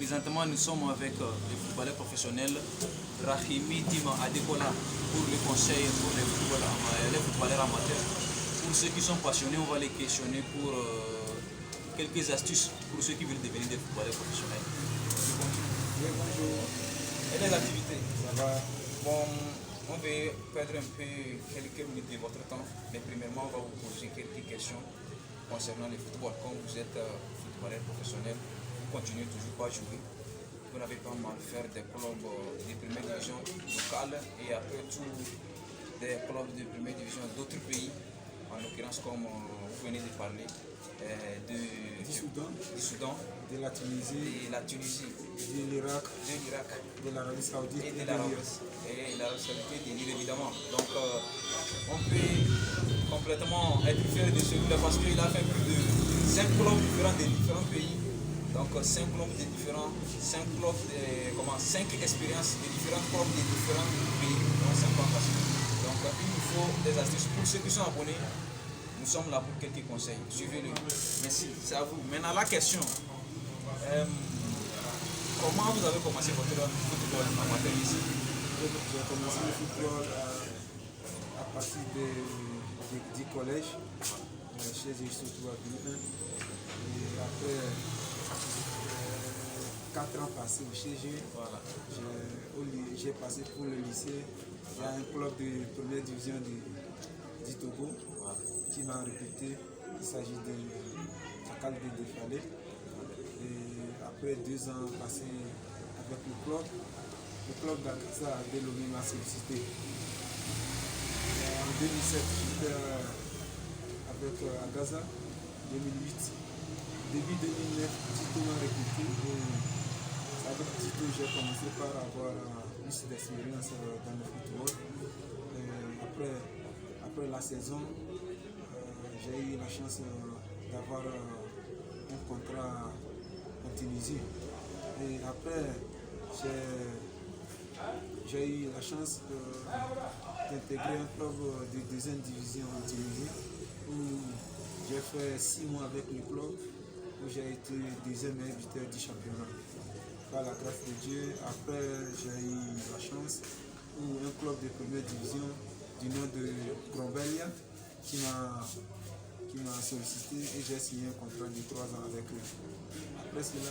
Présentement, nous sommes avec les footballeurs professionnels Rahimi Dima Adekola pour les conseils pour les footballeurs amateurs. Pour ceux qui sont passionnés, on va les questionner pour quelques astuces pour ceux qui veulent devenir des footballeurs professionnels. Oui, bonjour. Et les activités, ça va? Bon, on va perdre un peu quelques minutes de votre temps, mais premièrement, on va vous poser quelques questions concernant le football. Quand vous êtes footballeur professionnel, vous continuez toujours pas à jouer. Vous n'avez pas mal faire des clubs de première division locale et après tout des clubs de première division d'autres pays, en l'occurrence comme vous venez de parler du Soudan, de la Tunisie, de l'Irak, de l'Arabie Saoudite et de l'Arabie Saoudite, de l'île évidemment. Donc on peut complètement être fier de celui-là parce qu'il a fait plus de 5 clubs différents de différents pays. Donc 5 clubs de différents, 5 expériences de différents clubs de différents pays. Donc c'est pas facile. Donc il nous faut des astuces. Pour ceux qui sont abonnés, nous sommes là pour quelques conseils. Suivez-le. Merci, c'est à vous. Maintenant la question. Comment vous avez commencé votre football amateur ici? J'ai commencé le football à partir du collège, chez surtout à Guinée. Et après 4 ans passés au CG, Voilà. j'ai passé pour le lycée. Il y a un club de première division du Togo qui m'a recruté. Il s'agit de Sakal de Défalé. Et après 2 ans passés avec le club d'Agaza a dénommé m'a sollicité. En 2007, j'étais avec Agaza. 2008. Début 2009, Tito m'a recruté. Et avec Tito, j'ai commencé par avoir plus d'expérience dans le football. Et après la saison, j'ai eu la chance d'avoir un contrat en Tunisie. Et après, j'ai eu la chance d'intégrer un club de deuxième division en Tunisie où j'ai fait 6 mois avec le club où j'ai été deuxième meilleur buteur du championnat. Par la grâce de Dieu, après j'ai eu la chance où un club de première division du nom de Grombelia qui m'a sollicité et j'ai signé un contrat de 3 ans avec eux.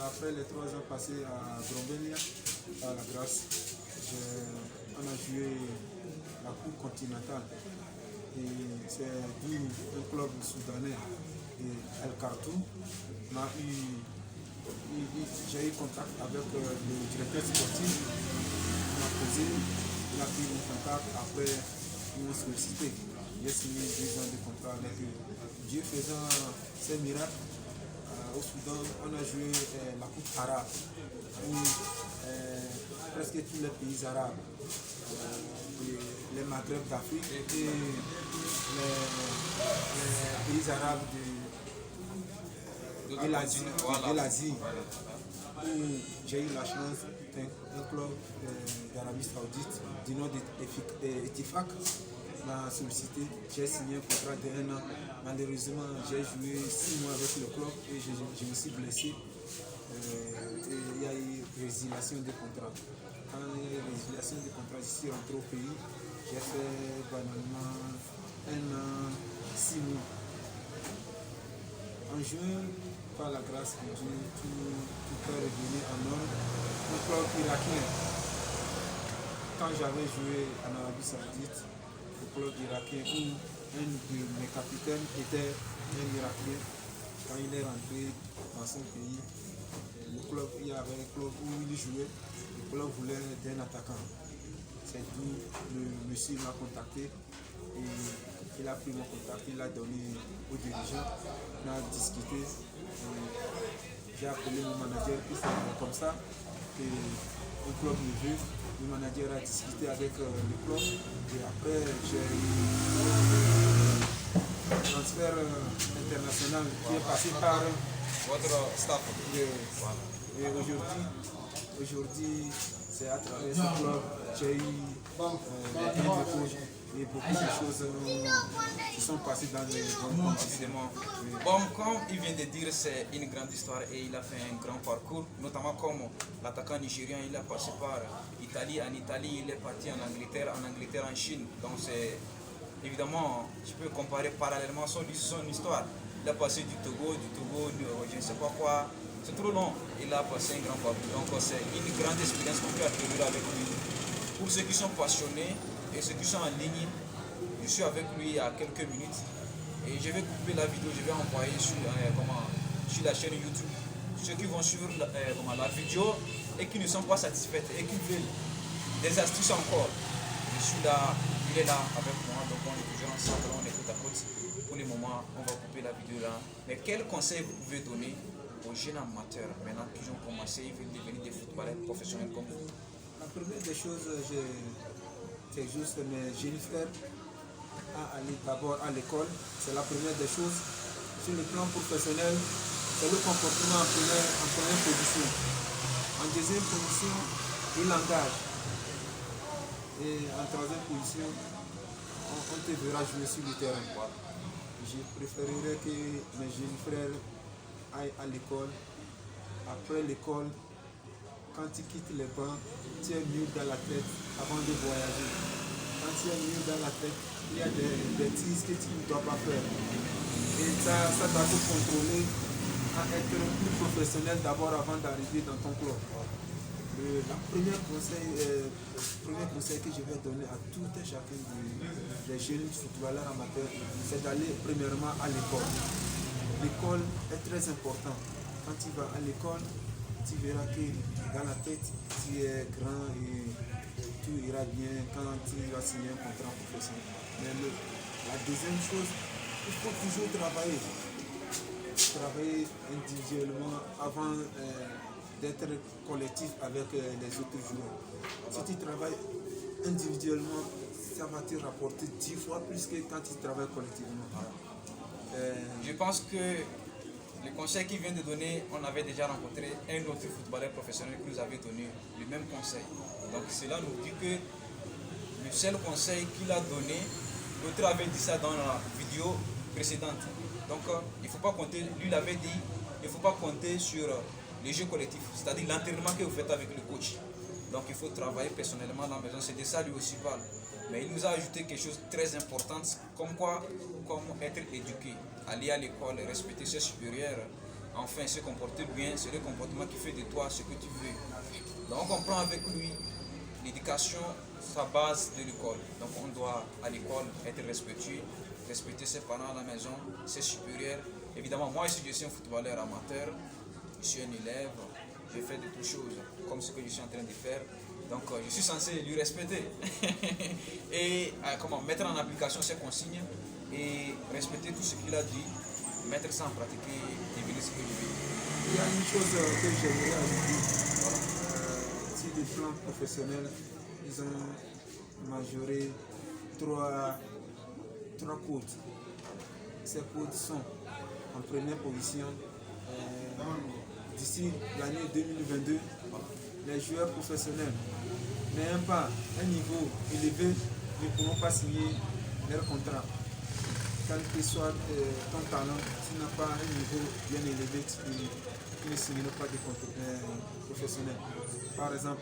Après les 3 ans passés à Grombelia, par la grâce, on a joué la Coupe continentale. Et c'est un club soudanais, El Khartoum. J'ai eu contact avec le directeur sportif. Il a pris mon contact, après ils m'ont sollicité. J'ai signé 2 ans de contrat avec eux. Dieu faisant ses miracles, au Soudan, on a joué la Coupe arabe, où presque tous les pays arabes, les Maghreb d'Afrique et les pays arabes de l'Asie, où j'ai eu la chance d'un club d'Arabie Saoudite du nom d'Etifak m'a sollicité. J'ai signé un contrat de 1 an. Malheureusement, j'ai joué 6 mois avec le club et je me suis blessé. Et il y a eu résiliation de contrat. Quand il y a eu résiliation de contrat, je suis rentré au pays. J'ai fait banalement 1 an, 6 mois. En juin, par la grâce de Dieu, tout est revenu en ordre. Un club irakien. Quand j'avais joué en Arabie Saoudite, le club irakien où un de mes capitaines était un Irakien, quand il est rentré dans son pays, il y avait un club où il jouait, le club voulait d'un attaquant. C'est d'où le monsieur m'a contacté et il a pris mon contact, il l'a donné au dirigeant, on a discuté. J'ai appelé mon manager, puis c'est comme ça que le club me veut. Le manager a discuté avec le club et après j'ai eu un transfert international qui est passé par Votre staff. Et aujourd'hui, c'est à travers ce club j'ai eu et beaucoup de choses se sont passées dans les grandes compétitions. Bon, comme il vient de dire, c'est une grande histoire et il a fait un grand parcours, notamment comme l'attaquant nigérien, il a passé par Italie, en Italie, il est parti en Angleterre en Chine. Donc c'est évidemment, je peux comparer parallèlement son histoire. Il a passé du Togo, je ne sais pas quoi, c'est trop long. Il a passé un grand parcours. Donc c'est une grande expérience qu'on peut acquérir avec lui. Pour ceux qui sont passionnés et ceux qui sont en ligne, je suis avec lui il y a quelques minutes et je vais couper la vidéo, je vais envoyer sur la chaîne YouTube. Ceux qui vont suivre la vidéo et qui ne sont pas satisfaits et qui veulent des astuces encore, je suis là, il est là avec moi, donc on est toujours ensemble, on est côte à côte. Pour le moment, on va couper la vidéo là. Mais quel conseil vous pouvez donner aux jeunes amateurs maintenant qui ont commencé, ils veulent devenir des footballeurs professionnels comme vous? La première des choses, c'est juste mes jeunes frères à aller d'abord à l'école. C'est la première des choses. Sur le plan professionnel, c'est le comportement en première position. En deuxième position, il engage. Et en troisième position, on te verra jouer sur le terrain. Je préférerais que mes jeunes frères aillent à l'école. Après l'école, quand tu quittes les bancs, tu es mieux dans la tête avant de voyager. Quand tu es mieux dans la tête, il y a des bêtises que tu ne dois pas faire. Et ça doit te contrôler à être plus professionnel d'abord avant d'arriver dans ton club. Le premier conseil que je vais donner à tout et chacun des jeunes footballeurs amateurs, c'est d'aller premièrement à l'école. L'école est très importante. Quand tu vas à l'école, tu verras que dans la tête, tu es grand et tout ira bien quand tu vas signer un contrat professionnel. Mais la deuxième chose, il faut toujours travailler. Travailler individuellement avant d'être collectif avec les autres joueurs. Si tu travailles individuellement, ça va te rapporter 10 fois plus que quand tu travailles collectivement. Je pense que le conseil qu'il vient de donner, on avait déjà rencontré un autre footballeur professionnel qui nous avait donné le même conseil. Donc cela nous dit que le seul conseil qu'il a donné, l'autre avait dit ça dans la vidéo précédente. Donc il ne faut pas compter, lui l'avait dit, il ne faut pas compter sur les jeux collectifs, c'est-à-dire l'entraînement que vous faites avec le coach. Donc il faut travailler personnellement dans la maison, c'est de ça lui aussi parle. Mais il nous a ajouté quelque chose de très important, comme quoi, comment être éduqué, aller à l'école, respecter ses supérieurs, enfin se comporter bien, c'est le comportement qui fait de toi ce que tu veux. Donc on comprend avec lui l'éducation, sa base de l'école. Donc on doit à l'école être respectueux, respecter ses parents à la maison, ses supérieurs. Évidemment, moi ici je suis un footballeur amateur, je suis un élève, je fais de toutes choses comme ce que je suis en train de faire. Donc je suis censé lui respecter et mettre en application ses consignes et respecter tout ce qu'il a dit, mettre ça en pratique et devenir ce que je veux. Il y a une chose que j'aimerais ajouter. Sur le plan professionnel, ils ont majoré trois codes. Ces codes sont en première position. D'ici l'année 2022, les joueurs professionnels n'ayant pas un niveau élevé ne pourront pas signer leur contrat. Quel que soit ton talent, si tu n'as pas un niveau bien élevé, tu ne signeras pas de contrat professionnel. Par exemple,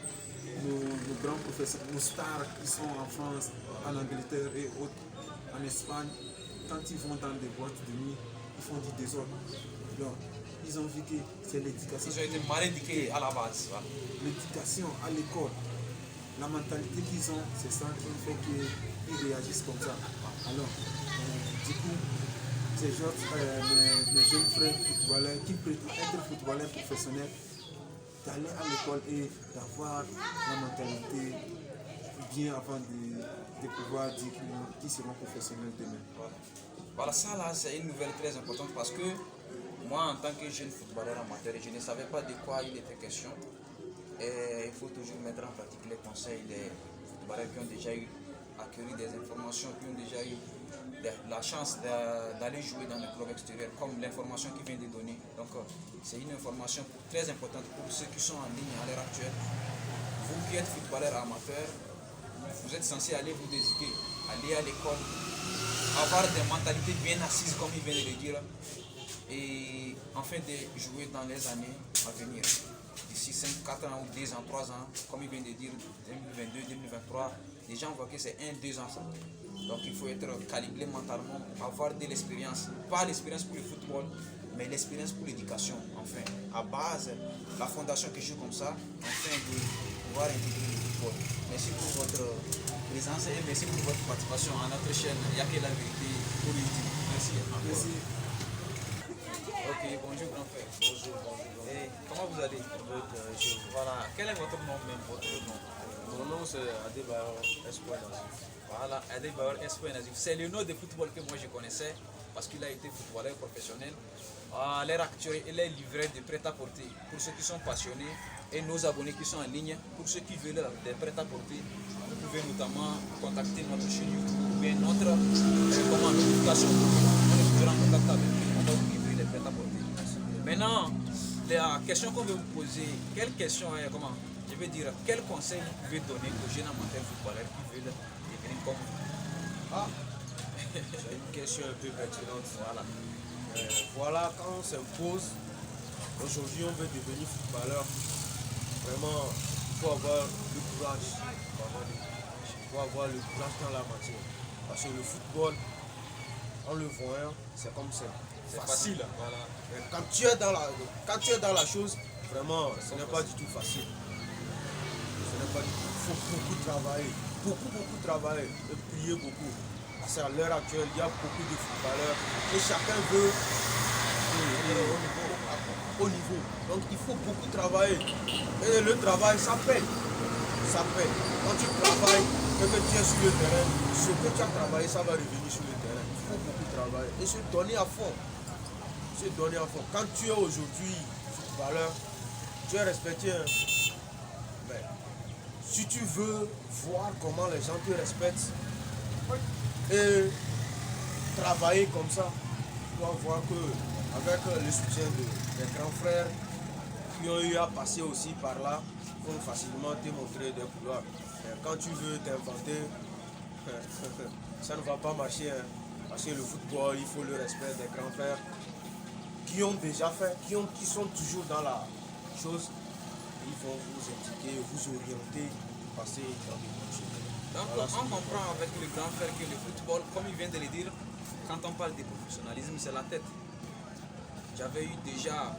nos grands professionnels, nos stars qui sont en France, en Angleterre et autres, en Espagne, quand ils vont dans des boîtes de nuit, ils font du désordre. Donc, ils ont vu que c'est l'éducation. Ils ont été mal éduqués à la base. Voilà. L'éducation à l'école, la mentalité qu'ils ont, c'est ça qui fait qu'ils réagissent comme ça. Alors, du coup, ces gens, mes jeunes frères footballeurs qui prétendent être footballeurs professionnels, d'aller à l'école et d'avoir la mentalité bien avant de pouvoir dire qu'ils seront professionnels demain. Voilà, ça là, c'est une nouvelle très importante parce que moi, en tant que jeune footballeur amateur, je ne savais pas de quoi il était question. Et il faut toujours mettre en pratique les conseils des footballeurs qui ont déjà acquis des informations, qui ont déjà eu la chance d'aller jouer dans le club extérieur, comme l'information qu'il vient de donner. Donc, c'est une information très importante pour ceux qui sont en ligne à l'heure actuelle. Vous qui êtes footballeur amateur, vous êtes censé aller vous éduquer aller à l'école, avoir des mentalités bien assises comme il vient de le dire, et enfin de jouer dans les années à venir. D'ici 5, 4 ans ou 2 ans, 3 ans, comme il vient de dire, 2022, 2023, les gens voient que c'est 1, 2 ans ça. Donc il faut être calibré mentalement, avoir de l'expérience, pas l'expérience pour le football, mais l'expérience pour l'éducation, enfin, à base, la fondation que je joue comme ça, afin de pouvoir intégrer le football. Merci pour votre présence et merci pour votre participation à notre chaîne Y'a que la vérité pour YouTube. Merci. Merci. Ok, bonjour grand frère. Bonjour, bonjour. Et comment vous allez? Voilà, quel est votre nom même, votre nom? Mon nom c'est Adebayor Espoir Nazif. Voilà, Adebayor Espoir Nazif. C'est le nom de football que moi je connaissais parce qu'il a été footballeur professionnel. À l'heure actuelle, il est livreur de prêt-à-porter pour ceux qui sont passionnés et nos abonnés qui sont en ligne. Pour ceux qui veulent des prêt-à-porter, vous pouvez notamment contacter notre chaîne YouTube ou bien notre notification. On est toujours en contact avec lui, on va vous livrer les prêt-à-porter. Maintenant, la question qu'on veut vous poser, quelle question est, comment, je veux dire, quel conseil vous pouvez donner aux jeunes amateurs footballeurs qui veulent devenir comme vous? Ah, c'est une question un peu pertinente. Voilà, quand on s'impose, aujourd'hui on veut devenir footballeur, vraiment, il faut avoir le courage. Il faut avoir le courage dans la matière. Parce que le football, en le voyant, c'est comme ça. C'est facile. Voilà. Mais quand tu es dans la chose, vraiment, ce n'est pas du tout facile. Ce n'est pas du tout. Il faut beaucoup travailler. Beaucoup travailler et prier beaucoup. Parce qu'à l'heure actuelle, il y a beaucoup de footballeurs et chacun veut au niveau. Donc il faut beaucoup travailler. Et le travail, ça paye. Ça paye. Quand tu travailles et que tu es sur le terrain, ce que tu as travaillé, ça va revenir sur le terrain. Il faut beaucoup travailler et se donner à fond. Se donner à fond. Quand tu es aujourd'hui footballeur, tu es respecté. Mais si tu veux voir comment les gens te respectent et travailler comme ça, tu dois voir que avec le soutien des grands frères qui ont eu à passer aussi par là, ils vont facilement te montrer des couloirs. Mais quand tu veux t'inventer, ça ne va pas marcher. Hein. Parce que le football, il faut le respect des grands frères qui ont déjà fait, qui sont toujours dans la chose. Ils vont vous indiquer, vous orienter, passer dans les bonnes choses. Donc Voilà, on comprend avec le grand frère que le football, comme il vient de le dire, quand on parle de professionnalisme, c'est la tête. J'avais eu déjà,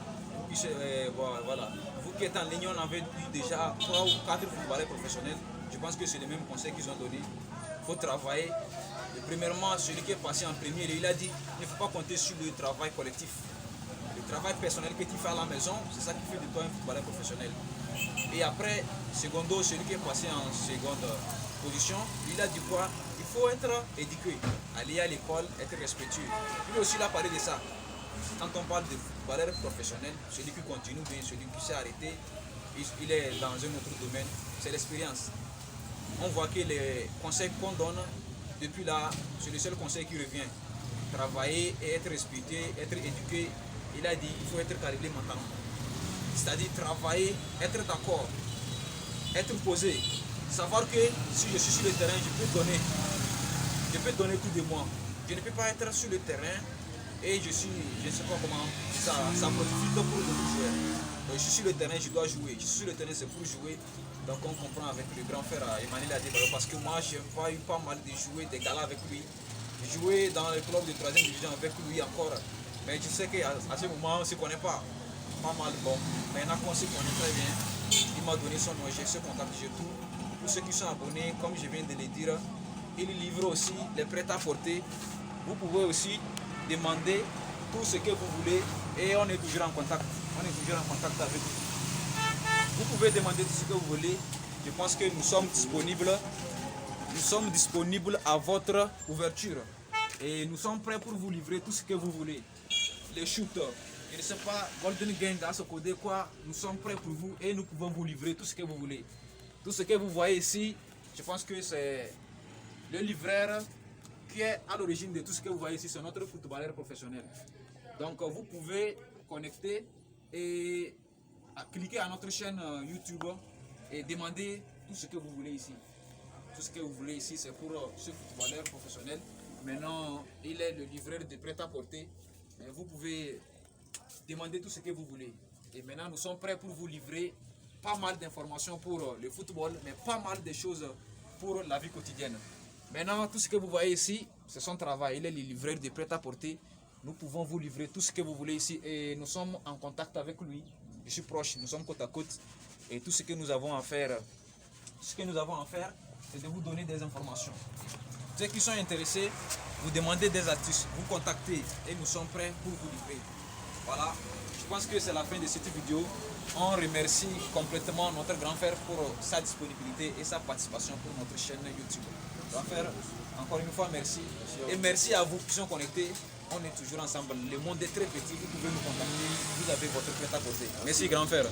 voilà, vous qui êtes en ligne, on avait eu déjà 3 ou 4 footballeurs professionnels. Je pense que c'est le même conseil qu'ils ont donné. Il faut travailler. Et premièrement, celui qui est passé en premier, il a dit il ne faut pas compter sur le travail collectif. Le travail personnel que tu fais à la maison, c'est ça qui fait de toi un footballeur professionnel. Et après, secondo, celui qui est passé en seconde position, il a dit quoi? Il faut être éduqué, aller à l'école, être respectueux. Lui aussi, il a parlé de ça. Quand on parle de footballeur professionnel, celui qui continue bien, celui qui s'est arrêté, il est dans un autre domaine, c'est l'expérience. On voit que les conseils qu'on donne, depuis là, c'est le seul conseil qui revient. Travailler et être respecté, être éduqué. Il a dit il faut être calibré mentalement. C'est-à-dire travailler, être d'accord, être posé. Savoir que si je suis sur le terrain, je peux donner tout de moi. Je ne peux pas être sur le terrain et je ne sais pas comment ça profite pour le joueur. Donc je suis sur le terrain, je dois jouer. Je suis sur le terrain, c'est pour jouer. Donc on comprend avec le grand frère Emmanuel Adebayor parce que moi j'ai eu pas mal de jouer des galas avec lui. J'ai joué dans le club de 3e division avec lui encore. Mais je sais qu'à ce moment on ne se connaît pas mal. Bon, maintenant qu'on se connaît très bien, il m'a donné son nom, j'ai ce contact, j'ai tout. Pour ceux qui sont abonnés, comme je viens de le dire, il livre aussi les prêt-à-porter. Vous pouvez aussi demander tout ce que vous voulez et on est toujours en contact. On est toujours en contact avec vous. Vous pouvez demander tout ce que vous voulez. Je pense que nous sommes disponibles. Nous sommes disponibles à votre ouverture. Et nous sommes prêts pour vous livrer tout ce que vous voulez. Les shooters, je ne sais pas, Golden Gang, à ce côté quoi, nous sommes prêts pour vous et nous pouvons vous livrer tout ce que vous voulez. Tout ce que vous voyez ici, je pense que c'est le livreur qui est à l'origine de tout ce que vous voyez ici, c'est notre footballeur professionnel. Donc vous pouvez connecter et cliquer à notre chaîne YouTube et demander tout ce que vous voulez ici. Tout ce que vous voulez ici, c'est pour ce footballeur professionnel. Maintenant, il est le livreur de prêt-à-porter. Vous pouvez demander tout ce que vous voulez. Et maintenant, nous sommes prêts pour vous livrer pas mal d'informations pour le football, mais pas mal de choses pour la vie quotidienne. Maintenant, tout ce que vous voyez ici, c'est son travail. Il est le livreur de prêt-à-porter. Nous pouvons vous livrer tout ce que vous voulez ici et nous sommes en contact avec lui. Je suis proche, nous sommes côte à côte et tout ce que nous avons à faire, c'est de vous donner des informations. Ceux qui sont intéressés, vous demandez des astuces, vous contactez et nous sommes prêts pour vous livrer. Voilà, je pense que c'est la fin de cette vidéo. On remercie complètement notre grand frère pour sa disponibilité et sa participation pour notre chaîne YouTube. Grand frère, encore une fois, merci. Et merci à vous qui sont connectés. On est toujours ensemble. Le monde est très petit. Vous pouvez nous contacter. Vous avez votre prêt-à-porter. Merci, grand frère.